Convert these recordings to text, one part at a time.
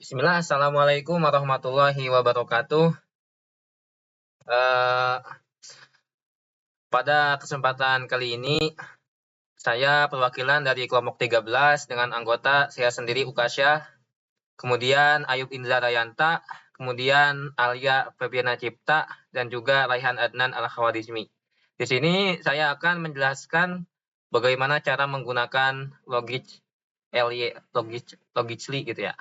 Bismillah, Assalamualaikum warahmatullahi wabarakatuh. Eh, Pada kesempatan kali ini, saya perwakilan dari kelompok 13 dengan anggota saya sendiri Ukasya, kemudian Ayub Indra Rayanta, kemudian Alia Febriana Cipta, dan juga Raihan Adnan Al-Khawarizmi. Di sini saya akan menjelaskan bagaimana cara menggunakan Logitchly gitu ya.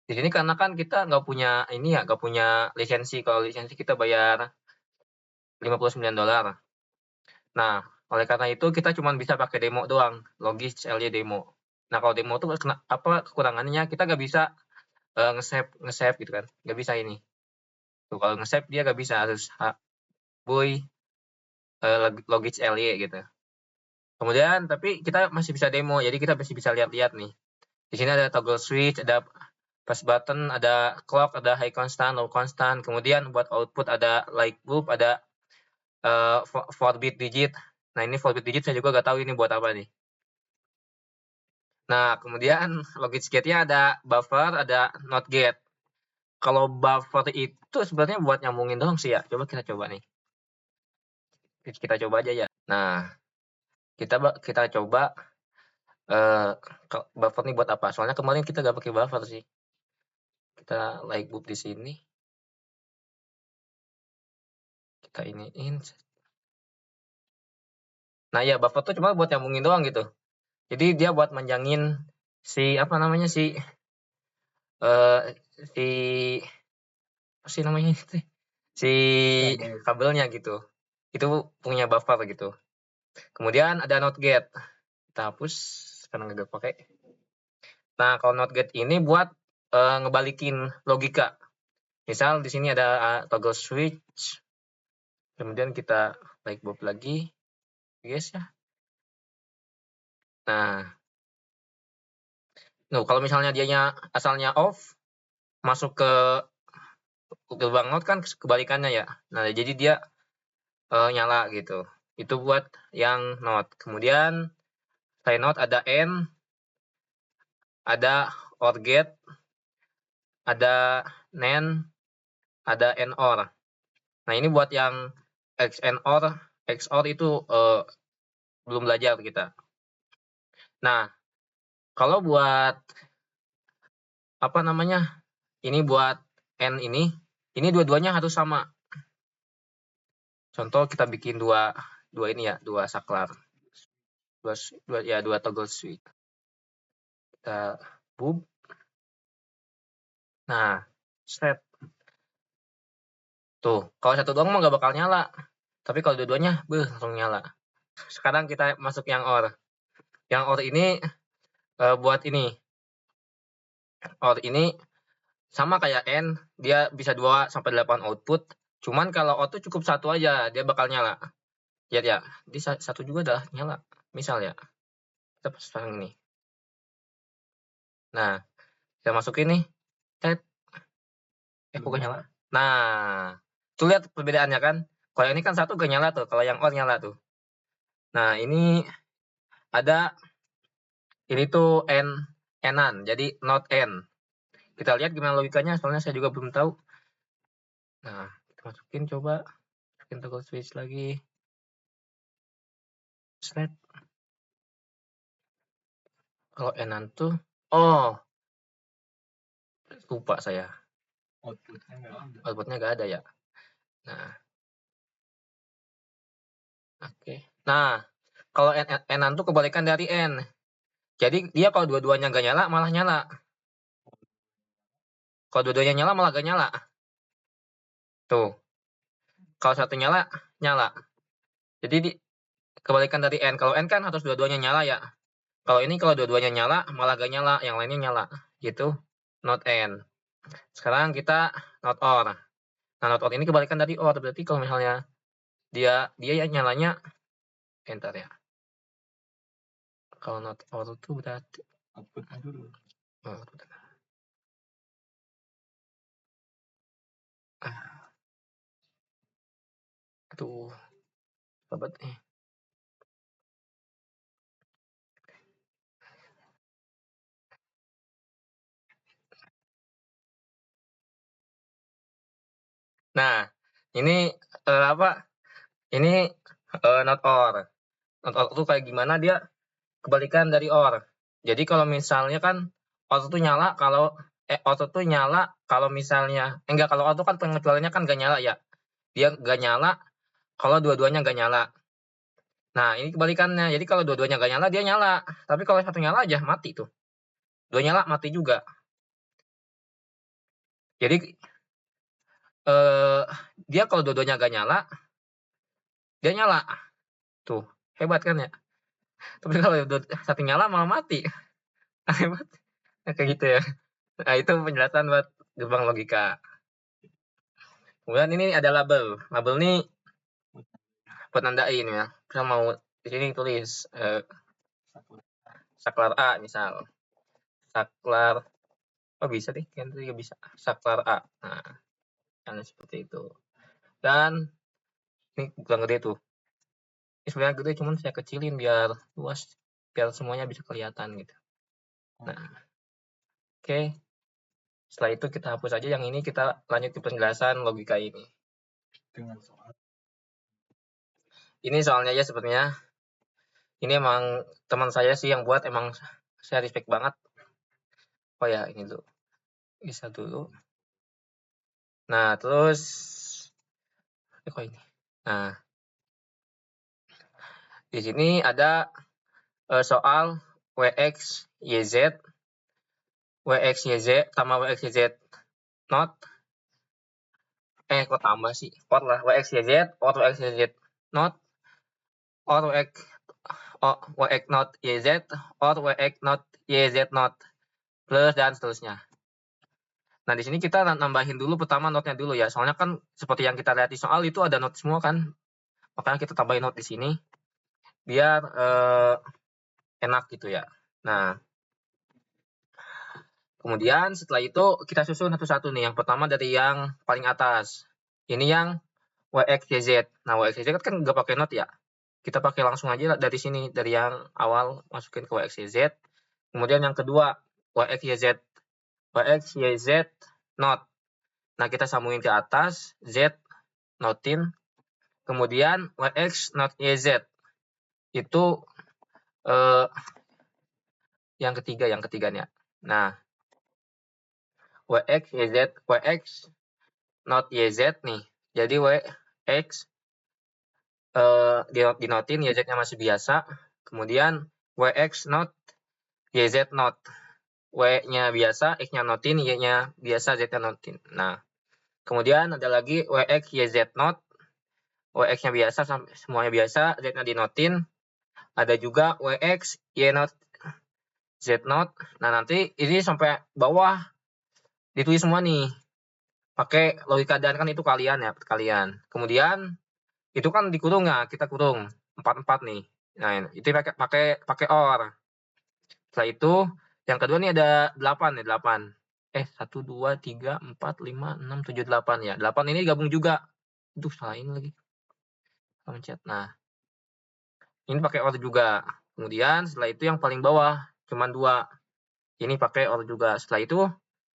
Di sini karena kan kita nggak punya ini ya, nggak punya lisensi. Kalau lisensi kita bayar $59. Nah, oleh karena itu kita cuma bisa pakai demo doang, Logitech LY demo. Nah, kalau demo tuh apa kekurangannya? Kita nggak bisa nge-save gitu kan, nggak bisa ini. Tuh, kalau nge-save dia nggak bisa, harus boy Logitech LY gitu. Kemudian, tapi kita masih bisa demo, jadi kita masih bisa lihat-lihat nih. Di sini ada toggle switch, ada press button, ada clock, ada high constant, low constant. Kemudian buat output ada light bulb, ada 4-bit digit. Nah, ini 4-bit digit saya juga nggak tahu ini buat apa nih. Nah, kemudian logic gate-nya ada buffer, ada not gate. Kalau buffer itu sebenarnya buat nyambungin doang sih ya. Kita coba nih. Kita coba aja ya. Nah, kita coba buffer nih buat apa? Soalnya kemarin kita nggak pakai buffer sih. Kita light bulb di sini. Kita iniin. Nah, ya buffer tuh cuma buat nyambungin doang gitu. Jadi dia buat manjangin si apa namanya si si apa sih namanya si kabelnya gitu. Itu punya buffer gitu. Kemudian ada not gate. Kita hapus karena nggak pakai. Nah, kalau not gate ini buat ngebalikin logika. Misal di sini ada toggle switch. Kemudian kita light bulb lagi. Guys ya. Nah, kalau misalnya dianya asalnya off, masuk ke gerbang not kan kebalikannya ya. Nah, jadi dia nyala gitu. Itu buat yang not. Kemudian selain not ada N, ada OR gate, ada NAND, ada NOR. Nah, ini buat yang XNOR, XOR itu belum belajar kita. Nah, kalau buat apa namanya? Ini buat N ini dua-duanya harus sama. Contoh kita bikin dua ini ya, dua saklar. Dua toggle switch. Kita boop. Nah, set. Tuh, kalau satu doang mah nggak bakal nyala. Tapi kalau dua-duanya, langsung nyala. Sekarang kita masuk yang OR. Yang OR ini buat ini. OR ini sama kayak N, dia bisa 2-8 output. Cuman kalau auto cukup satu aja, dia bakal nyala. Lihat ya, di satu juga udah nyala. Misal ya, kita pasang ini. Nah, kita masukin nih. Kok gak nyala? Nah, tuh lihat perbedaannya kan. Kalau ini kan satu gak nyala tuh, kalau yang OR nyala tuh. Nah, ini ada ini tuh N-an, jadi not N. Kita lihat gimana logikanya, soalnya saya juga belum tahu. Nah, kita masukin coba. Masukin toggle switch lagi. Set. Kalau N-an tuh, lupa saya. Outputnya nggak ada ya. Nah, oke. Nah, kalau N-an tuh kebalikan dari N. Jadi dia kalau dua-duanya nggak nyala, malah nyala. Kalau dua-duanya nyala, malah nggak nyala. Tuh. Kalau satu nyala, nyala. Jadi kebalikan dari N. Kalau N kan harus dua-duanya nyala ya. Kalau ini kalau dua-duanya nyala, malah gak nyala, yang lainnya nyala. Gitu, not N. Sekarang kita not OR. Nah, not OR ini kebalikan dari OR. Berarti kalau misalnya dia yang nyalanya, enter ya. Kalau not OR itu berarti outputnya dulu. Aduh, sobat nih. Nah, ini apa? Ini not or. Not or itu kayak gimana, dia kebalikan dari or. Jadi kalau misalnya kan or itu nyala kalau or itu nyala kalau misalnya enggak, kalau or itu kan pengecualiannya kan gak nyala ya. Dia gak nyala kalau dua-duanya gak nyala. Nah, ini kebalikannya. Jadi kalau dua-duanya gak nyala, dia nyala. Tapi kalau satu nyala aja mati tuh. Dua nyala mati juga. Jadi dia kalau dua-duanya gak nyala, dia nyala. Tuh, hebat kan ya. Tapi kalau satu nyala malah mati. Hebat. Kayak gitu ya. Nah, itu penjelasan buat gerbang logika. Kemudian ini ada label. Label ini buat nandain ya. Kita mau di sini tulis saklar A misal. Saklar, oh bisa deh, kan juga bisa. Saklar A. Nah, kan seperti itu. Dan ini bukan gede tuh. Ini sebenarnya gede, cuman saya kecilin biar luas, biar semuanya bisa kelihatan gitu. Nah, oke. Setelah itu kita hapus aja yang ini, kita lanjut ke penjelasan logika ini. Ini soalnya aja sebenarnya. Ini emang teman saya sih yang buat, emang saya respect banget. Oh ya, ini dulu. Bisa dulu. Nah, terus kok ini. Nah, di sini ada soal WX, YZ, WX, YZ, tambah WX, YZ not. Kok tambah sih? Or lah, WX, YZ, or WX, YZ not, or WX not YZ, or WX not YZ not, plus dan seterusnya. Nah, di sini kita nambahin dulu pertama notnya dulu ya. Soalnya kan seperti yang kita lihat di soal itu ada not semua kan. Makanya kita tambahin not di sini biar enak gitu ya. Nah, kemudian setelah itu kita susun satu-satu nih. Yang pertama dari yang paling atas. Ini yang WX, YZ. Nah, WX, YZ kan nggak pakai not ya. Kita pakai langsung aja dari sini, dari yang awal masukin ke WX, YZ. Kemudian yang kedua, WX, YZ. WX, YZ, not. Nah, kita sambungin ke atas, Z, notin. Kemudian WX, not YZ. Itu yang ketiganya. Nah, WX, YZ, WX, not YZ nih. Jadi WX dinotin, YZ-nya masih biasa. Kemudian WX not, YZ not. W-nya biasa, X-nya notin, Y-nya biasa, Z-nya notin. Nah, kemudian ada lagi WX, YZ not. WX-nya biasa, semuanya biasa, Z-nya dinotin. Ada juga WX, Y not, Z not. Nah, nanti ini sampai bawah ditulis semua nih. Pakai logika dan kan itu kalian ya, perkalian. Kemudian itu kan dikurung ya, kita kurung 4 nih. Nah, itu pakai or. Setelah itu yang kedua nih ada 8 nih, 8. 1 2 3 4 5 6 7 8 ya. 8 ini gabung juga. Aduh, salah ini lagi. Mencet. Nah, ini pakai or juga. Kemudian setelah itu yang paling bawah cuman 2. Ini pakai or juga. Setelah itu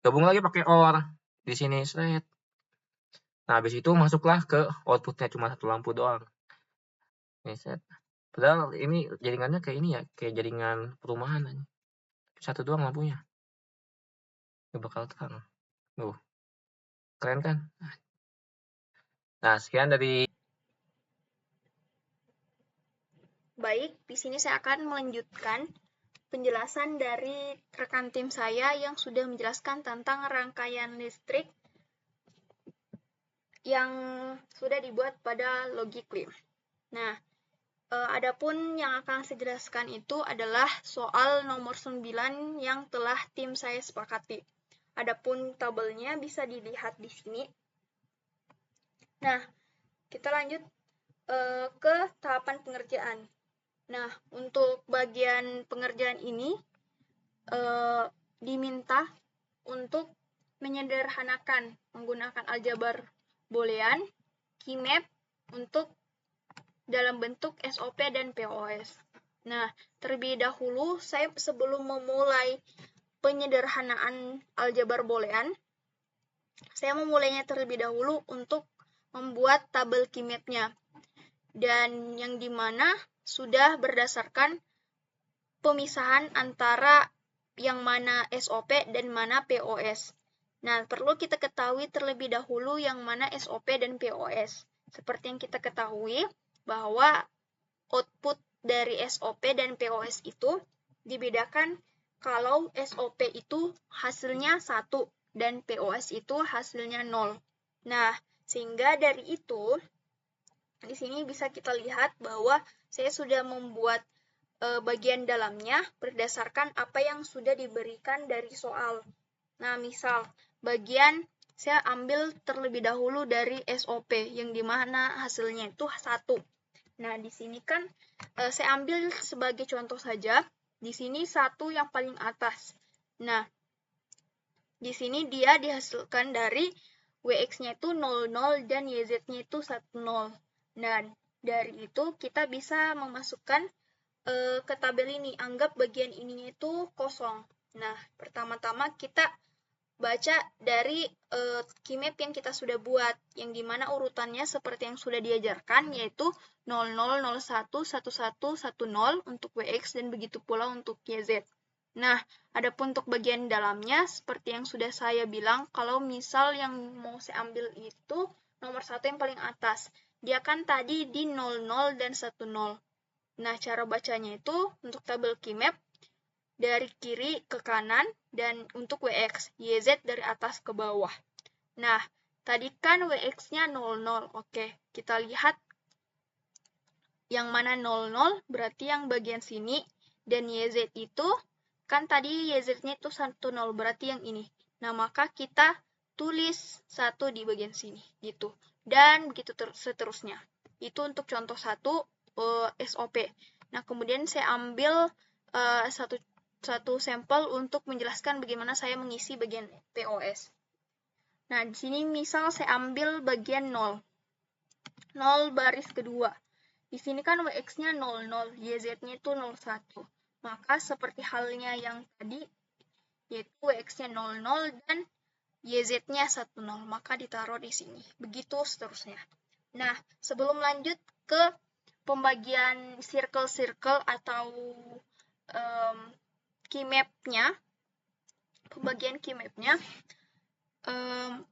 gabung lagi pakai or di sini, set. Nah, habis itu masuklah ke outputnya cuma satu lampu doang. Nih, set. Padahal ini jaringannya kayak ini ya, kayak jaringan perumahan aja. Satu doang lampunya. Gak bakal terang. Keren kan? Nah, sekian dari. Baik, di sini saya akan melanjutkan penjelasan dari rekan tim saya yang sudah menjelaskan tentang rangkaian listrik yang sudah dibuat pada Logiclim. Nah, adapun yang akan saya jelaskan itu adalah soal nomor 9 yang telah tim saya sepakati. Adapun tabelnya bisa dilihat di sini. Nah, kita lanjut ke tahapan pengerjaan. Nah, untuk bagian pengerjaan ini diminta untuk menyederhanakan menggunakan aljabar boolean, keymap untuk dalam bentuk SOP dan POS. Nah, terlebih dahulu saya sebelum memulai penyederhanaan aljabar boolean, Saya memulainya terlebih dahulu untuk membuat tabel key map-nya. Dan yang dimana sudah berdasarkan pemisahan antara yang mana SOP dan mana POS. Nah, perlu kita ketahui terlebih dahulu yang mana SOP dan POS. Seperti yang kita ketahui bahwa output dari SOP dan POS itu dibedakan kalau SOP itu hasilnya 1 dan POS itu hasilnya 0. Nah, sehingga dari itu di sini bisa kita lihat bahwa saya sudah membuat bagian dalamnya berdasarkan apa yang sudah diberikan dari soal. Nah, misal bagian saya ambil terlebih dahulu dari SOP yang dimana hasilnya itu 1. Nah, di sini kan saya ambil sebagai contoh saja. Di sini 1 yang paling atas. Nah, di sini dia dihasilkan dari WX-nya itu 00 dan YZ-nya itu 10. Dan dari itu kita bisa memasukkan ke tabel ini. Anggap bagian ininya itu kosong. Nah, pertama-tama kita baca dari key map yang kita sudah buat, yang dimana urutannya seperti yang sudah diajarkan, yaitu 00, 01, 11, 10 untuk WX dan begitu pula untuk YZ. Nah, adapun untuk bagian dalamnya, seperti yang sudah saya bilang, kalau misal yang mau saya ambil itu nomor 1 yang paling atas. Dia kan tadi di 00 dan 10. Nah, cara bacanya itu untuk tabel key map, dari kiri ke kanan, dan untuk WX, YZ dari atas ke bawah. Nah, tadi kan WX-nya 00. Oke, kita lihat yang mana 00, berarti yang bagian sini, dan YZ itu, kan tadi YZ-nya itu 10, berarti yang ini. Nah, maka kita tulis 1 di bagian sini, gitu. Dan begitu seterusnya. Itu untuk contoh 1 SOP. Nah, kemudian saya ambil satu sampel untuk menjelaskan bagaimana saya mengisi bagian POS. Nah, di sini misal saya ambil bagian 0. 0 baris kedua. Di sini kan WX-nya 00, YZ-nya itu 01. Maka seperti halnya yang tadi, yaitu WX-nya 00 dan YZ-nya 10. Maka ditaruh di sini. Begitu seterusnya. Nah, sebelum lanjut ke pembagian circle-circle atau key map-nya, pembagian key map-nya,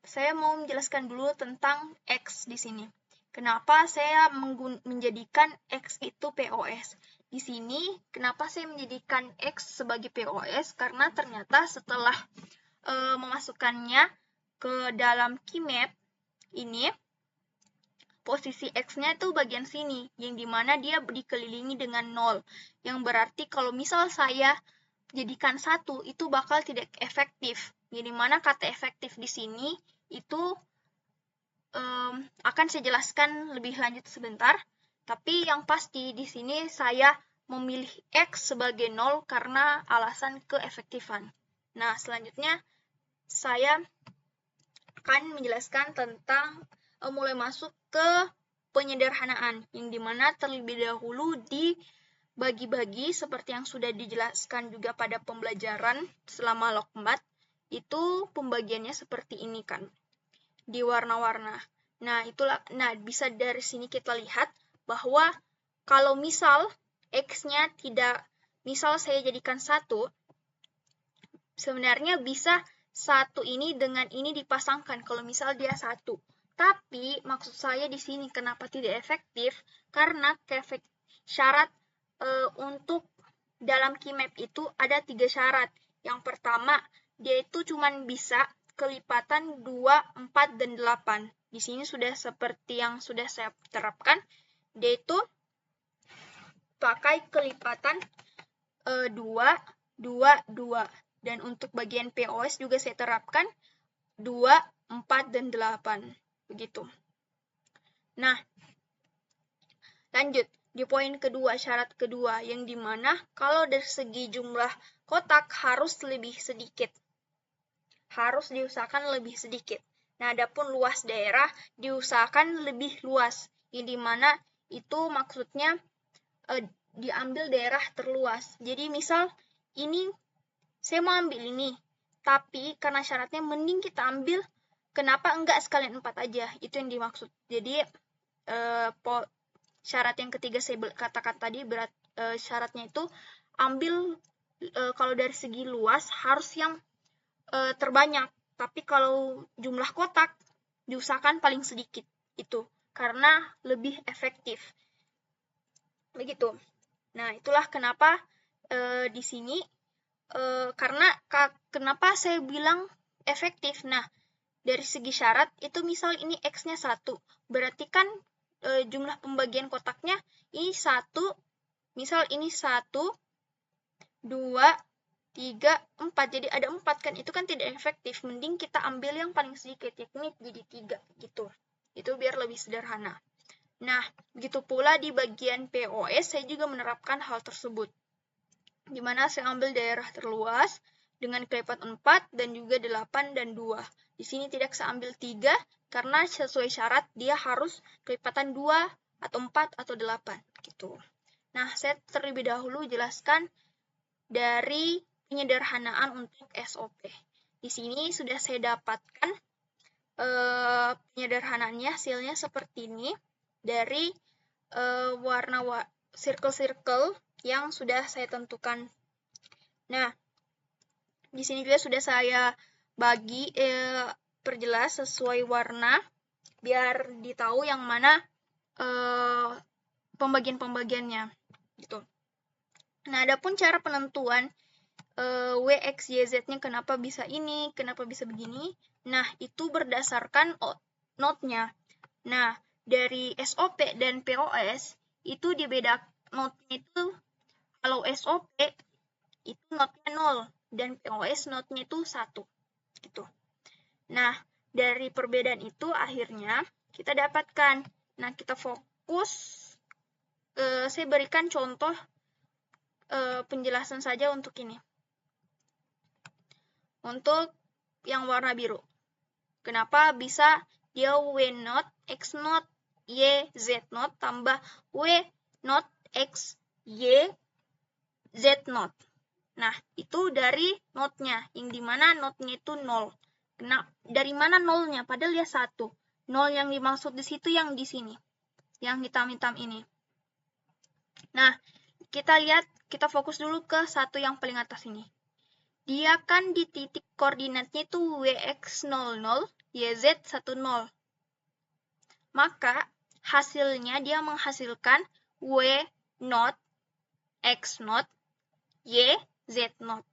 saya mau menjelaskan dulu tentang X di sini. Kenapa saya menjadikan X itu POS? Di sini, kenapa saya menjadikan X sebagai POS? Karena ternyata setelah memasukkannya ke dalam key map ini, posisi X-nya itu bagian sini, yang dimana dia dikelilingi dengan 0. Yang berarti kalau misal saya jadikan 1, itu bakal tidak efektif. Yang dimana kata efektif di sini itu akan saya jelaskan lebih lanjut sebentar. Tapi yang pasti di sini saya memilih X sebagai 0 karena alasan keefektifan. Nah, selanjutnya saya akan menjelaskan tentang mulai masuk ke penyederhanaan, yang dimana terlebih dahulu dibagi-bagi seperti yang sudah dijelaskan juga pada pembelajaran selama lokmat, itu pembagiannya seperti ini kan, di warna-warna. Nah, bisa dari sini kita lihat bahwa kalau misal X-nya tidak, misal saya jadikan 1, sebenarnya bisa 1 ini dengan ini dipasangkan kalau misal dia 1. Tapi maksud saya di sini kenapa tidak efektif? Karena syarat untuk dalam key map itu ada 3 syarat. Yang pertama, dia itu cuma bisa kelipatan 2, 4, dan 8. Di sini sudah seperti yang sudah saya terapkan. Dia itu pakai kelipatan 2, 2, 2. Dan untuk bagian POS juga saya terapkan 2, 4, dan 8. Begitu. Nah, lanjut. Di poin kedua, syarat kedua, yang dimana kalau dari segi jumlah kotak harus lebih sedikit. Harus diusahakan lebih sedikit. Nah, adapun luas daerah diusahakan lebih luas. Yang dimana itu maksudnya diambil daerah terluas. Jadi misal ini saya mau ambil ini, tapi karena syaratnya mending kita ambil kenapa enggak sekalian 4 aja? Itu yang dimaksud. Jadi syarat yang ketiga saya katakan tadi, syaratnya itu ambil kalau dari segi luas harus yang terbanyak. Tapi kalau jumlah kotak diusahakan paling sedikit itu, karena lebih efektif. Begitu. Nah, itulah kenapa di sini kenapa saya bilang efektif. Nah, dari segi syarat itu misal ini X-nya 1, berarti kan jumlah pembagian kotaknya ini 1, misal ini 1, 2, 3, 4, jadi ada 4 kan, itu kan tidak efektif. Mending kita ambil yang paling sedikit, yakni jadi 3 gitu. Itu biar lebih sederhana. Nah, begitu pula di bagian POS saya juga menerapkan hal tersebut. Di mana saya ambil daerah terluas dengan kelipatan 4 dan juga 8 dan 2. Di sini tidak saya ambil 3 karena sesuai syarat dia harus kelipatan 2 atau 4 atau 8 gitu. Nah, saya terlebih dahulu jelaskan dari penyederhanaan untuk SOP. Di sini sudah saya dapatkan penyederhanaannya, hasilnya seperti ini dari warna circle-circle yang sudah saya tentukan. Nah, di sini juga sudah saya bagi perjelas sesuai warna biar ditahu yang mana pembagian-pembagiannya gitu. Nah, adapun cara penentuan W, X, Y, Z-nya kenapa bisa ini, kenapa bisa begini. Nah, itu berdasarkan node-nya. Nah, dari SOP dan POS itu dibedakan node-nya itu, kalau SOP itu node-nya 0 dan POS node-nya itu 1 gitu. Nah, dari perbedaan itu akhirnya kita dapatkan. Nah, kita fokus, saya berikan contoh penjelasan saja untuk ini. Untuk yang warna biru. Kenapa bisa dia W not, X not, Y, Z not, tambah W not, X, Y, Z not. Nah, itu dari node-nya, yang dimana node-nya itu 0. Nah, dari mana nolnya? Padahal dia 1. 0 yang dimaksud di situ yang di sini. Yang hitam-hitam ini. Nah, kita lihat, kita fokus dulu ke satu yang paling atas ini. Dia kan di titik koordinatnya itu WX00, YZ 10. Maka hasilnya dia menghasilkan W not, X not, Y, Z not.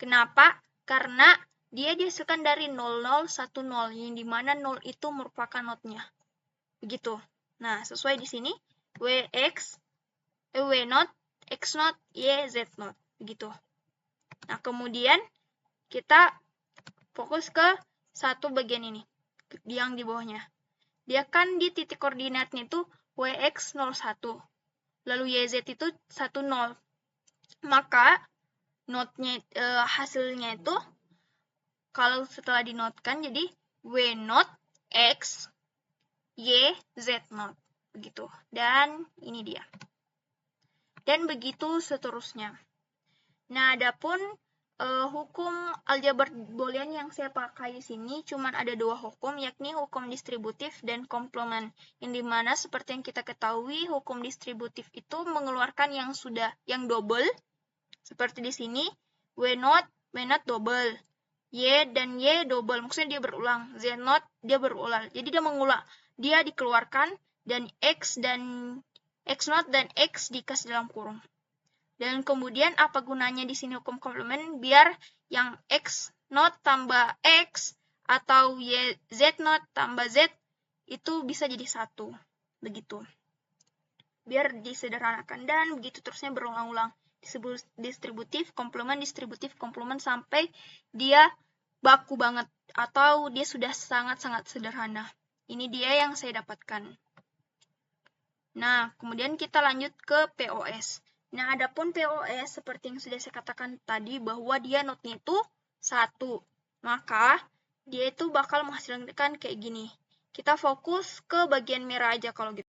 Kenapa? Karena dia dihasilkan dari 00, 10, yang dimana 0 itu merupakan node-nya. Begitu. Nah, sesuai di sini, W not, X not, Y, Z not. Begitu. Nah, kemudian kita fokus ke satu bagian ini, yang di bawahnya. Dia kan di titik koordinatnya itu WX01, lalu YZ itu 10. Maka node-nya hasilnya itu kalau setelah dinotkan jadi W not, X, Y, Z not. Begitu. Dan ini dia. Dan begitu seterusnya. Nah, adapun hukum aljabar boolean yang saya pakai di sini cuma ada 2 hukum, yakni hukum distributif dan komplement. Yang dimana seperti yang kita ketahui, hukum distributif itu mengeluarkan yang double. Seperti di sini, W not double. Y dan Y double, maksudnya dia berulang. Z not dia berulang. Jadi dia mengulang. Dia dikeluarkan dan X not dan X dikasih dalam kurung. Dan kemudian apa gunanya di sini hukum komplement? Biar yang X not tambah X atau Y, Z not tambah Z itu bisa jadi 1. Begitu. Biar disederhanakan dan begitu terusnya berulang-ulang. Disebut distributif, komplement sampai dia baku banget atau dia sudah sangat-sangat sederhana. Ini dia yang saya dapatkan. Nah, kemudian kita lanjut ke POS. Nah, adapun POS seperti yang sudah saya katakan tadi bahwa dia node-nya itu 1. Maka dia itu bakal menghasilkan kayak gini. Kita fokus ke bagian merah aja kalau gitu.